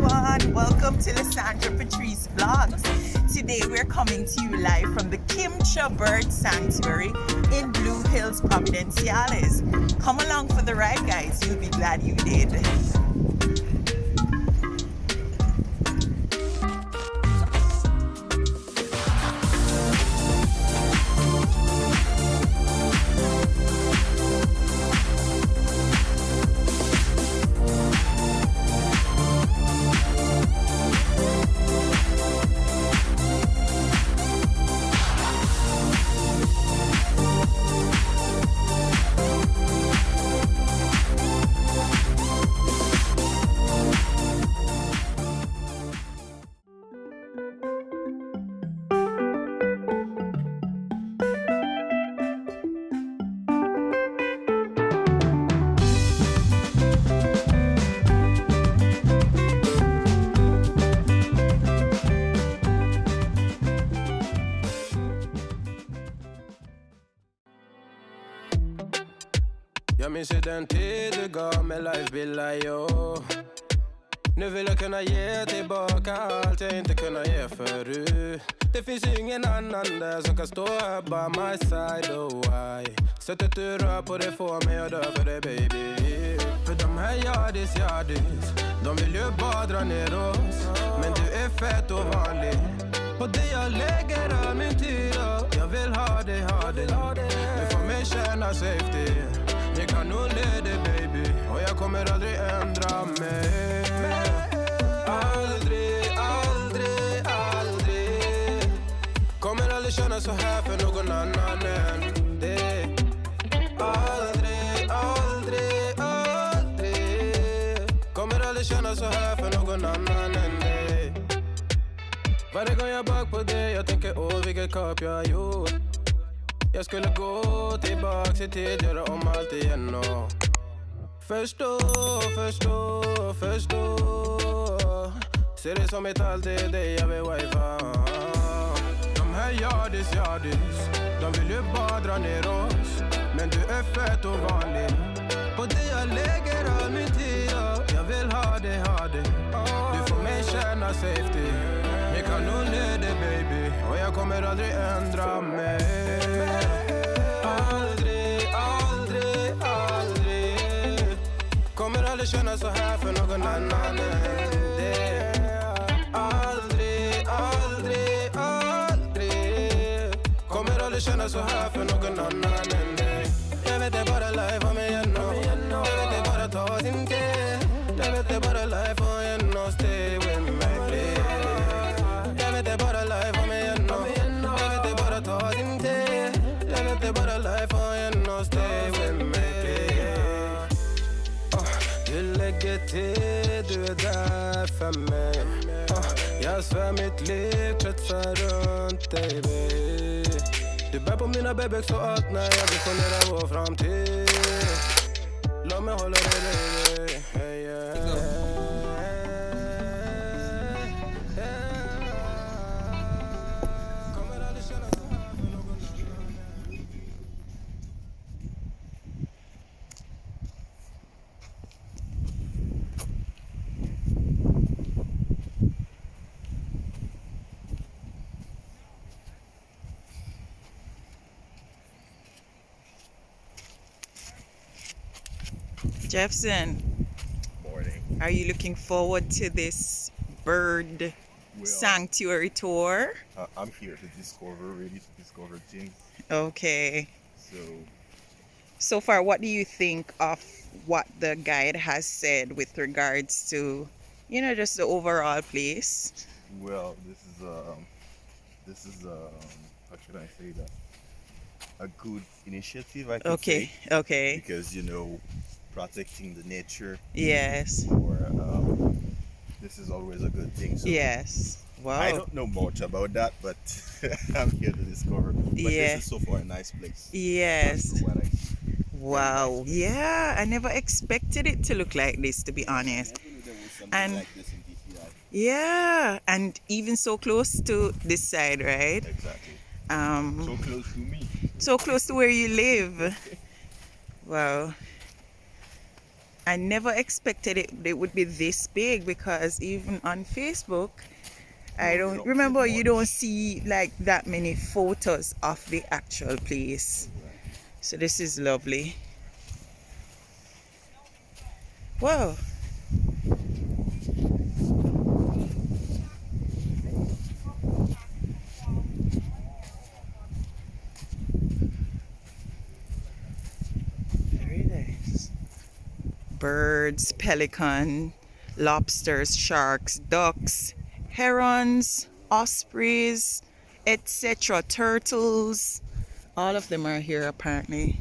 everyone, welcome to Lysandra Patrice Vlogs. Today we're coming to you live from the Kimcha Bird Sanctuary in Blue Hills, Providenciales. Come along for the ride, guys, you'll be glad you did. Jag minns ju den tid du gav mig life billar, yo. Nu vill jag kunna ge tillbaka allt jag inte kunnat ge förut. Det finns ju ingen annan där som kan stå här by my side, oh why. Sättet du rör på det får mig att dö för det, baby. För de här yardis, de vill ju bara dra ner oss. Men du är fett och vanlig. På det jag lägger all min tid, jag vill ha det. Du får mig känna safety. Jag kan nog leda, baby. Och jag kommer aldrig ändra mig. Aldrig kommer aldrig känna så här för någon annan än dig. Aldrig kommer aldrig känna så här för någon annan än dig. Varje gång jag bak på dig, jag tänker vilket kap jag har gjort. Jag skulle gå tillbaks i tid, göra om allt igen och förstå. Ser det som ett allt, det är dig jag vill wifa. De här yardis, de vill ju bara dra ner oss. Men du är fett och vanlig. På det jag lägger all min tid, jag vill ha det. Du får mig känna safety. Jag kan nog leda, baby. Och jag kommer aldrig ändra mig. Aldrig kommer aldrig känna så här för någon annan än dig. Aldrig kommer aldrig känna så här för någon annan än dig. Jag vet det bara life om igen och jag vet det bara ta sin tid. Jag vet det bara life om igen och stay with me, please. Jag vet det bara life om igen och jag vet det bara ta sin tid. Jag vet det bara life om igen och stay with me, please. Du lägger till, du är där för mig. Jag svär mitt liv kretsar runt dig, baby. Du bär på mina bebek så allt när jag visionerar vår framtid. Låt mig hålla dig, baby. Jeffson, Morning. are you looking forward to this bird sanctuary tour? I'm here to discover things. Okay. So far, what do you think of what the guide has said with regards to, just the overall place? well, this is how should I say that? A good initiative, I could say. Okay. Because protecting the nature. Yes. Or this is always a good thing. So Yes. Wow. I don't know much about that, but I'm here to discover. But Yeah. this is so far a nice place. Yes. That's what I see. Wow. Yeah, I never expected it to look like this, to be honest. There was something And- like this in DTI. Yeah, and even so close to this side, right? Exactly. So close to me. So close to where you live. Wow. I never expected it would be this big, because even on Facebook, I don't remember, you don't see like that many photos of the actual place. So this is lovely. Wow. Very nice. Birds, pelican, lobsters, sharks, ducks, herons, ospreys, etc., turtles. All of them are here apparently.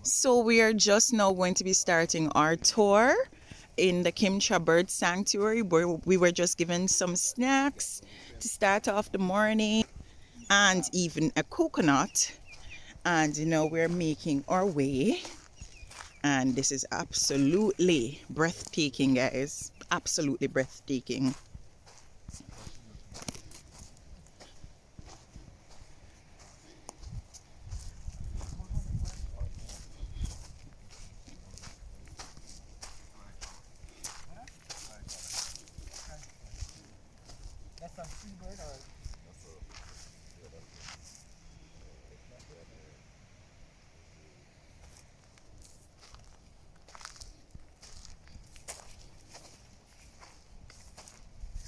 So we are just now going to be starting our tour in the Kimcha Bird Sanctuary, where we were just given some snacks to start off the morning and even a coconut. And now we're making our way. And this is absolutely breathtaking, guys. Absolutely breathtaking.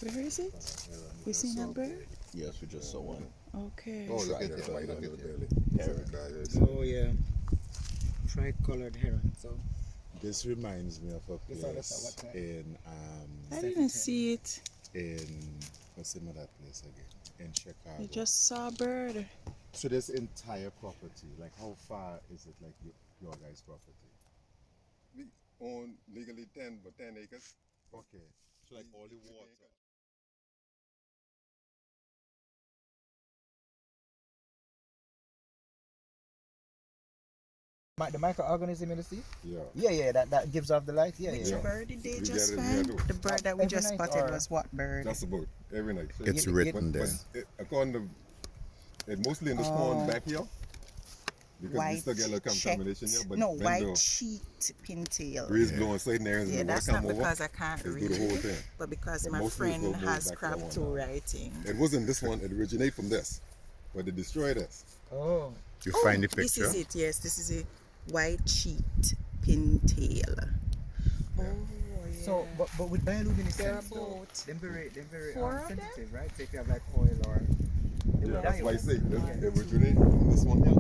Where is it? We seen that bird? Yes, we just saw one. Okay. Oh, look at it, right on the belly. Oh yeah, tricolored heron. So This reminds me of a place in I didn't see it. what's the name of that place again? In Chicago. I just saw a bird. So this entire property, like how far is it like your guys' property? We own legally 10 acres. Okay. So like all the water. the microorganism in the sea. Yeah. Yeah, that gives off the light. Yeah, Which yeah. bird did they We just get it, we find? do. The bird that we Every just night spotted or- was what bird? That's a boat every night. So It's written there. according to it, mostly in the spawn back here. Because we still get a little contamination here. But no, when white the cheeked pintail. breeze blowing certain areas Yeah, and the water that's come not over, because I can't it's do read, the whole thing. but because But my mostly it's friend go has back to crab one two now. writing. It wasn't this one, it originated from this. But they destroyed this. Oh, You Oh, find the this picture? is it. Yes, this is a white cheeked pintail. Oh, yeah. so but with They're bioluminescence, though, about them very four of them? sensitive, right? So if you have like oil or they Yeah, will that's die why I out. say it originated from this one here.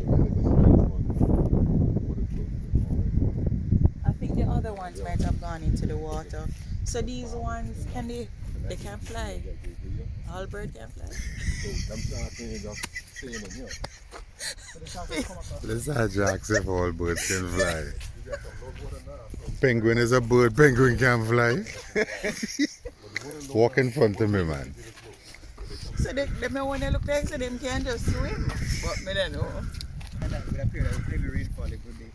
And when they destroyed this one, water flowed through it. I think the other ones might have gone into the water. So these ones, they can fly. All bird can fly. So them kind of things just staying in here. Let's ask if all birds can fly. Penguin is a bird, penguin can fly. Walk in front of me, man. So they may want to look like so them can just swim. But me don't know. And that would appear that heavy rainfall it would be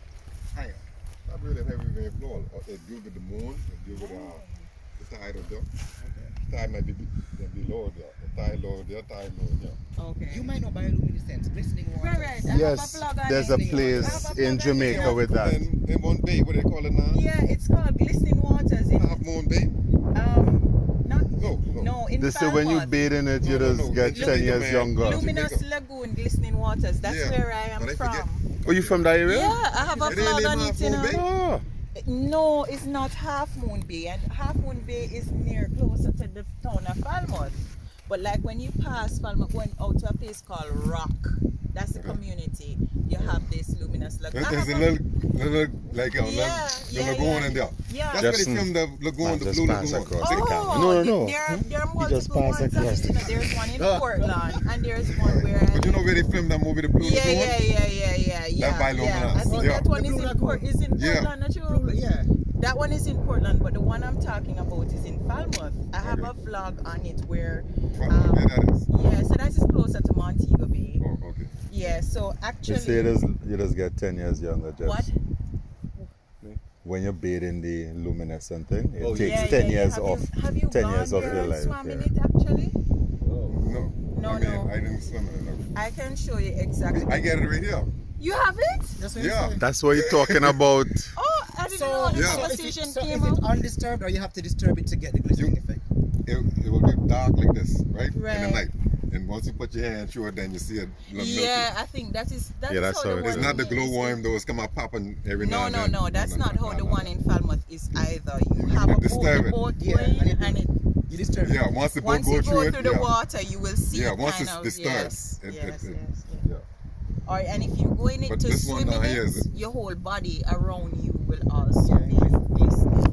higher. Not really heavy rainfall. It due to the moon, it due to the tide of there. Tide might be lower there. The tide lower there, tide lower there. Okay. You might know bioluminescence, glistening water. Right. I have Yes, a plug on there's it. a place in Jamaica with that. In one bay, what do they call it now? Yeah, it's called Glistening Waters. Half Moon Bay? Not No. in This is when you Falmouth. bathe in it, you No, just no, get it's 10 Jamaica, years man. younger. Luminous Lagoon, Glistening Waters. That's Yeah. where I am But I from. forget. Oh, you from that area? Yeah, I have a It ain't flag named on Half it, you Moon know. Bay? Oh, No, it's not Half Moon Bay, and Half Moon Bay is near closer to the town of Falmouth. But like when you pass Falmouth, going out to a place called Rock, that's the community. You have this luminous lagoon. There's a little like the lagoon in there. Yeah. That's where they filmed the lagoon, the blue lagoon. Oh, there are multiple ones. There's one in Portland, and there's one where. But you know where they filmed that movie, the blue lagoon? Yeah. by Luminous. I think that one is in Portland, not sure. Yeah. That one is in Portland, but the one I'm talking about is in Falmouth. I have a vlog on it where. Where that is? Yeah, so that is closer to Montego Bay. Oh, okay. Yeah, so actually. You say you just get 10 years younger, Jeff. What? When you bathe in the luminescent thing, it takes Yeah, 10 yeah. years Have off. You, have you 10 gone years off there your and life. swam in it actually? No. No, I mean, I didn't swim in it. I can show you exactly. I get it right here. You have it? That's what Yeah. That's what you're talking about. Oh, I didn't know the yeah. conversation so came is up. it undisturbed or you have to disturb it to get the glistening effect? It will be dark like this, right? In the Right. night. And once you put your hand through it, then you see it. Yeah, I think that's Yeah, that's how how the it one It's not the is. glowworm, those come out popping every now and then. No, that's not how the one in Falmouth is either. You You have a disturb it. boat Yeah, going and and it You disturb it. Yeah, once the boat once you goes go through through it, the yeah. water, you will see Yeah, it once kind it's of, disturbed, yes, it- yes. yeah. Or and if you go in it But to this one swim in down here it, is- your whole body around you will also be glistening.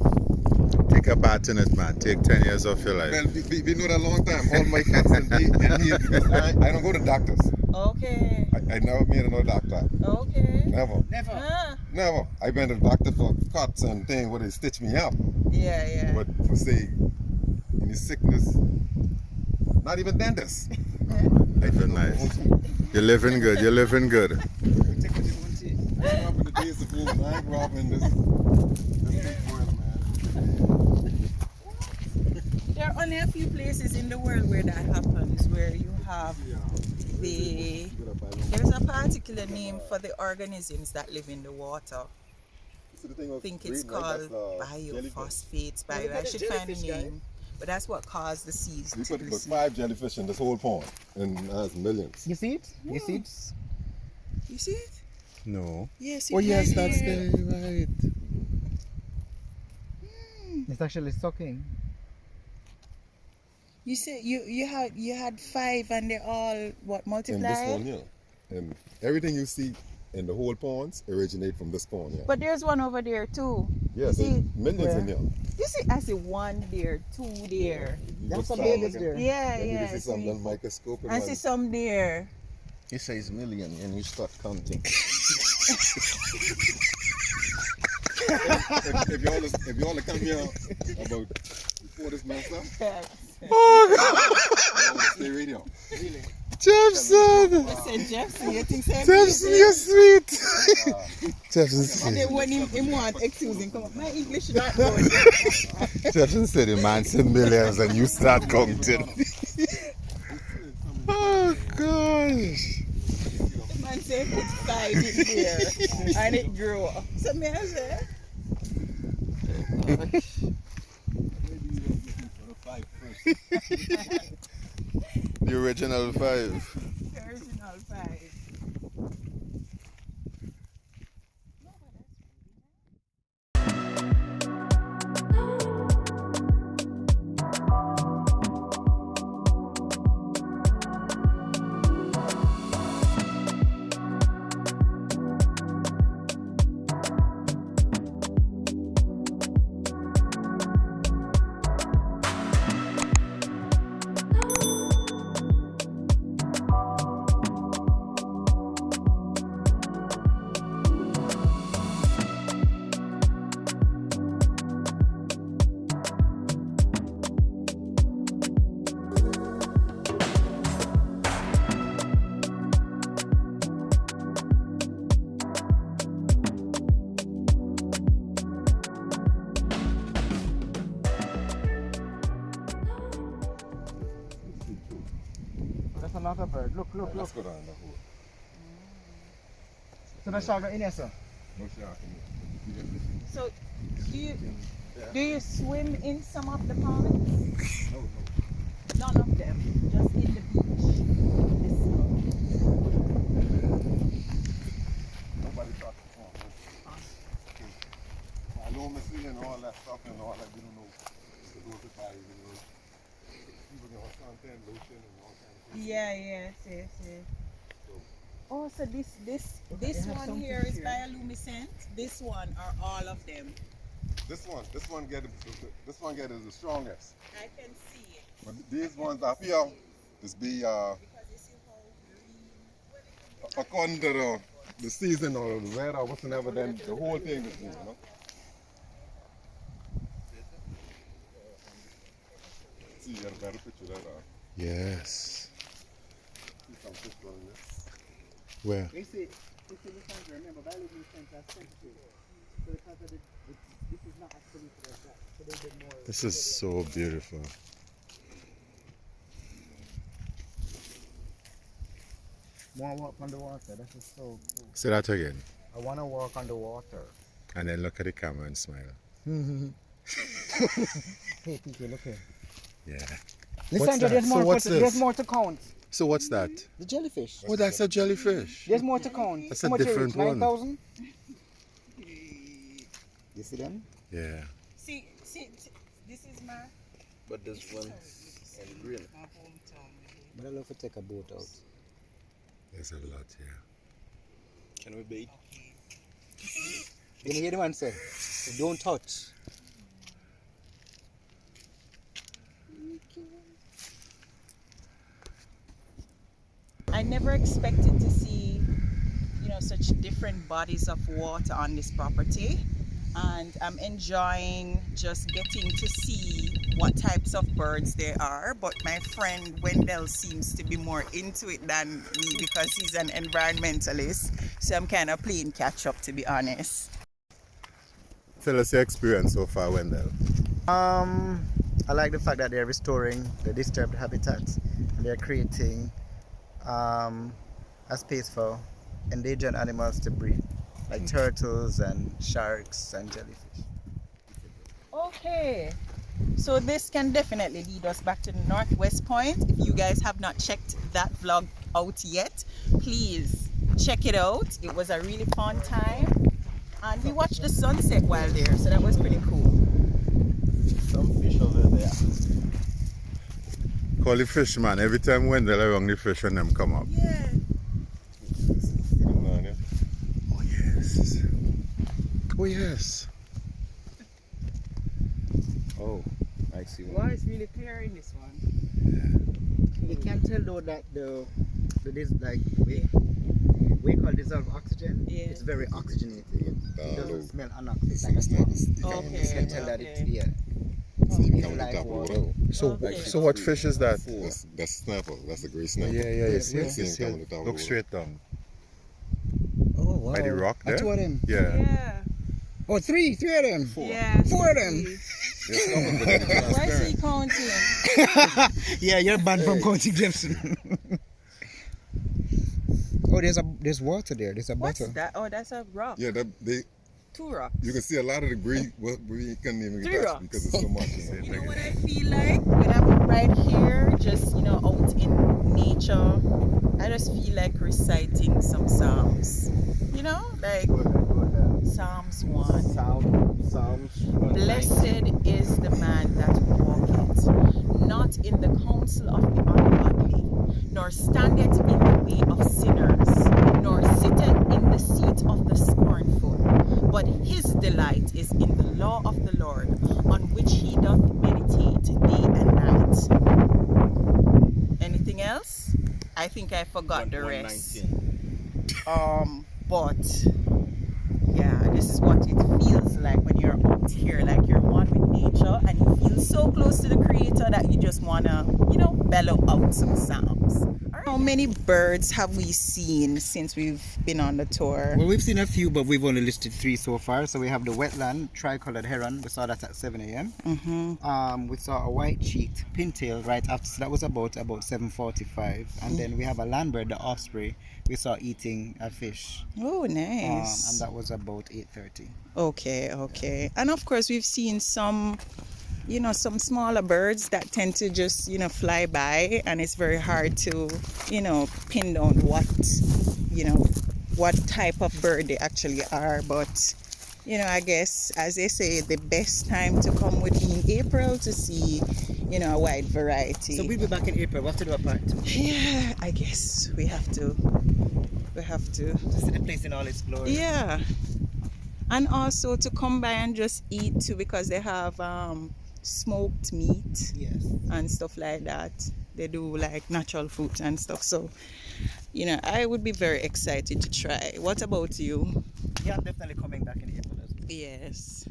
Take a bath in it, man. Take 10 years off your life. Well, we know that a long time. All my cats and me, because I don't go to doctors. Okay. I never made another doctor. Okay. Never. Never. Never. I been to the doctor for cuts and things where they stitch me up. Yeah. But for say, any sickness, not even dentist. Living nice. You're living good. You're living good. Take what you want to. I grew up in the days of old, man. I grew up in this big world, man. There are only a few places in the world where that happens, where you have there's a particular name for the organisms that live in the water. I think it's called biophosphates. I should find a name. But that's what caused the seas We to put about glisten. 5 jellyfish in this whole pond, and there's millions. You see it? You see it? You see it? No. Yes, Oh, yes, that's there. the right. It's actually sucking. You said you had 5 and they're all what In multiplied? this one here. And everything you see in the whole ponds originate from this pond here. But there's one over there too. Yes, you see, millions in here. You see, I see 1 there, 2 there. You That's just some start babies looking, there. Yeah, then you yeah. see some little microscope. I see some there. He says million and you start counting. if you all come here about before this mess up, stay right here. Really? Jefferson! I said, Jefferson, you think so? Jefferson, you're sweet! Jefferson And then when him want excusing, come on, my English is not good. Jefferson said the man said millions and you start counting. Oh, gosh. The man said put 5 in there and it grew up. So me I say, The original 5. the original 5. That's another bird. Look. Let's go down the hole. So the shark in here, sir. No shark in here. So do you swim in some of the ponds? No. None of them, just in the beach. Nobody talks to phone. I know Missy and all that stuff and all that, you don't know. The people get her son St. Lucian and all kinds of things. Yeah, yes. Oh, so this one here is bioluminescent. This one are all of them. This one get is the strongest. I can see it. But these ones up here, this be Because you see how green. according to the season or the weather or whatsoever, then the whole thing is green, you know. See, you got a better picture of that. Yes. See some fish on this. Where? You see, remember, bioluminescent are sensitive. So because of this is not as polluted as that. So they get more. This is so beautiful. Want to walk on the water? That is so cool. Say that again. I want to walk on the water. And then look at the camera and smile. Hey, people, look here. Yeah. Listen, that? there's So more. what's this? There's more to count. So what's that? The jellyfish. Oh, that's a jellyfish. There's more to count. That's How a much are different it? one. 9,000? You see them? Yeah. See, this is my But this one and green. hometown. But I love to take a boat out. There's a lot here. Can we bait? You hear the man say, don't touch. I never expected to see, such different bodies of water on this property, and I'm enjoying just getting to see what types of birds there are. But my friend Wendell seems to be more into it than me because he's an environmentalist, so I'm kind of playing catch up, to be honest. Tell us your experience so far, Wendell. I like the fact that they're restoring the disturbed habitats and they're creating a space for endangered animals to breed, like turtles and sharks and jellyfish. Okay, so this can definitely lead us back to the Northwest Point. If you guys have not checked that vlog out yet, please check it out. It was a really fun time, and we watched the sunset while there, so that was pretty cool. Some fish over there. Call the fisherman. Every time Wendell around the fish and them come up. Yeah. Oh yes. Oh yes. Oh, I see Wow, one. it's really clear in this one. You can tell though that this like we call dissolved oxygen. Yeah. It's very oxygenated. It doesn't smell anoxic. Some snappers. Okay. You can tell that it's So you It's come like to top water. of the So Okay. so what fish is that? That's snapper. That's a great Yeah, snapper. yes. See him coming to top of Look the straight down. Oh wow. By the rock there? Two of them. Yeah. Yeah. Oh, three of them. Yeah. Four of them. Why is he counting? Yeah, you're banned from counting Jameson. Oh, there's water there. There's a What's bottle. that? Oh, that's a rock. Yeah, Two rocks. you can see a lot of the green. What we couldn't even Three get touched rocks. because it's so much. You know what I feel like when I'm right here, just out in nature, I just feel like reciting some psalms. Like Psalms 1. Psalms. Blessed is the man that walketh not in the counsel of the ungodly, nor standeth in the way of sinners, nor sitteth in the seat of the scornful. But his delight is in the law of the Lord, on which he doth meditate day and night. Anything else? I think I forgot the rest. 119. But yeah, this is what it feels like when you're out here, like you're one with nature and you feel so close to the creator that you just wanna, bellow out some sounds. All right. How many birds have we seen since we've been on the tour? Well, we've seen a few, but we've only listed 3 so far. So we have the wetland tricolored heron. We saw that at 7 a.m. We saw a white-cheeked pintail right after. So that was about 7:45. And then we have a land bird, the osprey. We saw eating a fish. Oh, nice. And that was about 8:30. Okay. And of course, we've seen some smaller birds that tend to just, fly by, and it's very hard to, pin down what type of bird they actually are. But you know, I guess, as they say, the best time to come would be in April to see, you know, a wide variety. So we'll be back in April. We'll have to do a part 2. Yeah, I guess we have to. We have to. To see the place in all its glory. Yeah. And also to come by and just eat too, because they have smoked meat. Yes. And stuff like that. They do like natural fruit and stuff. So, you know, I would be very excited to try. What about you? Yeah, I'm definitely coming back in April as well. Yes.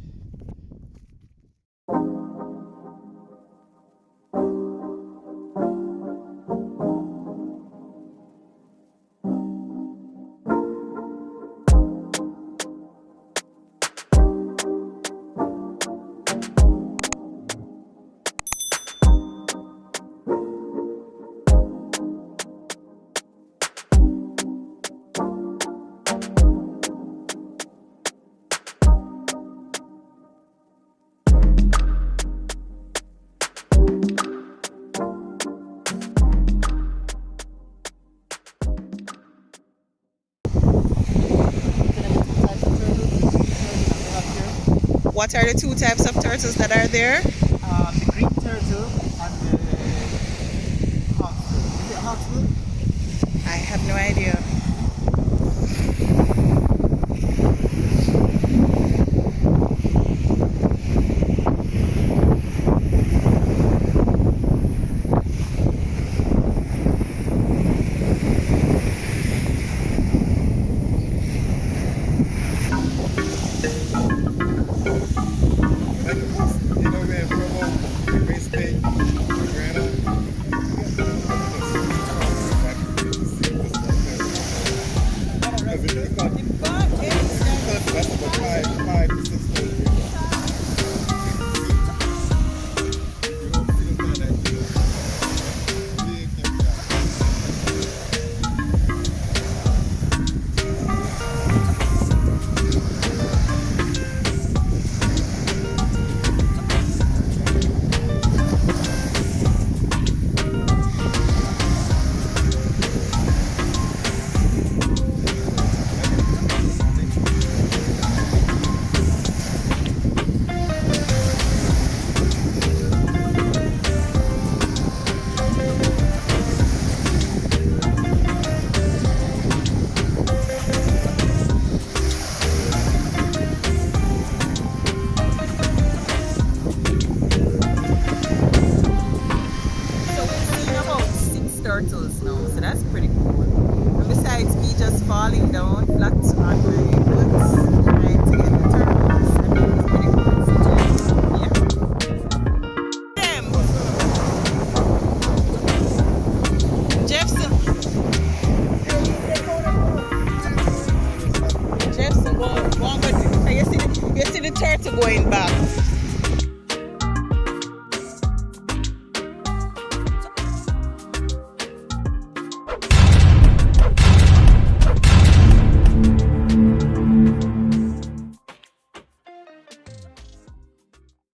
What are the 2 types of turtles that are there? The green turtle and the hawksbill. Is it hawksbill? I have no idea.